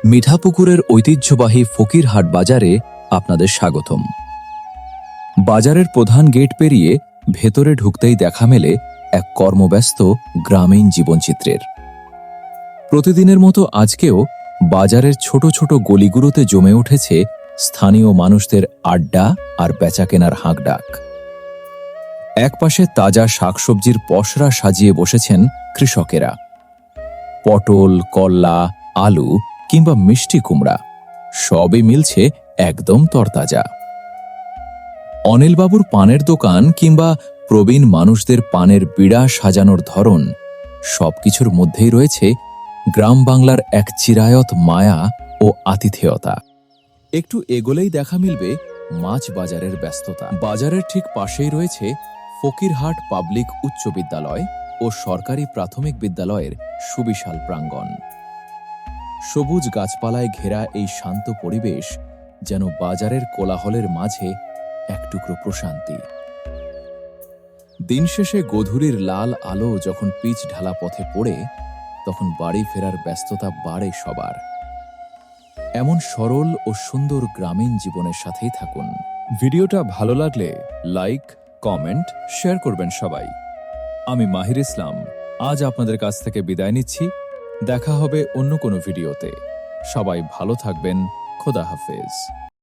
মিঠাপুকুরের ঐতিহ্যবাহী ফকিরহাট বাজারে আপনাদের স্বাগতম। বাজারের প্রধান গেট পেরিয়ে ভেতরে ঢুকতেই দেখা মেলে এক কর্মব্যস্ত গ্রামীণ জীবনচিত্রের। প্রতিদিনের মতো আজকেও বাজারের ছোট ছোট গলিগুলোতে জমে উঠেছে স্থানীয় মানুষদের আড্ডা আর বেচাকেনার হাঁকডাক। একপাশে তাজা শাকসবজির পসরা সাজিয়ে বসেছেন কৃষকেরা। পটল, করলা, আলু কিংবা মিষ্টি কুমড়া সবই মিলছে একদম তরতাজা। অনিলবাবুর পানের দোকান কিংবা প্রবীণ মানুষদের পানের বিড়া সাজানোর ধরন সবকিছুর মধ্যেই রয়েছে গ্রাম বাংলার এক চিরায়ত মায়া ও আতিথেয়তা। একটু এগোলেই দেখা মিলবে মাছ বাজারের ব্যস্ততা। বাজারের ঠিক পাশেই রয়েছে ফকিরহাট পাবলিক উচ্চ বিদ্যালয় ও সরকারি প্রাথমিক বিদ্যালয়ের সুবিশাল প্রাঙ্গণ। সবুজ গাছপালায় ঘেরা এই শান্ত পরিবেশ যেন বাজারের কোলাহলের মাঝে এক টুকরো প্রশান্তি। দিন শেষে গধূলির লাল আলো যখন পিচ ঢালা পথে পড়ে, তখন বাড়ি ফেরার ব্যস্ততা বাড়ে সবার। এমন সরল ও সুন্দর গ্রামীণ জীবনের সাথেই থাকুন। ভিডিওটা ভালো লাগলে লাইক, কমেন্ট, শেয়ার করবেন সবাই। আমি মাহির ইসলাম আজ আপনাদের কাছ থেকে বিদায় নিচ্ছি। দেখা হবে অন্য কোনো ভিডিওতে। সবাই ভালো থাকবেন। খোদা হাফেজ।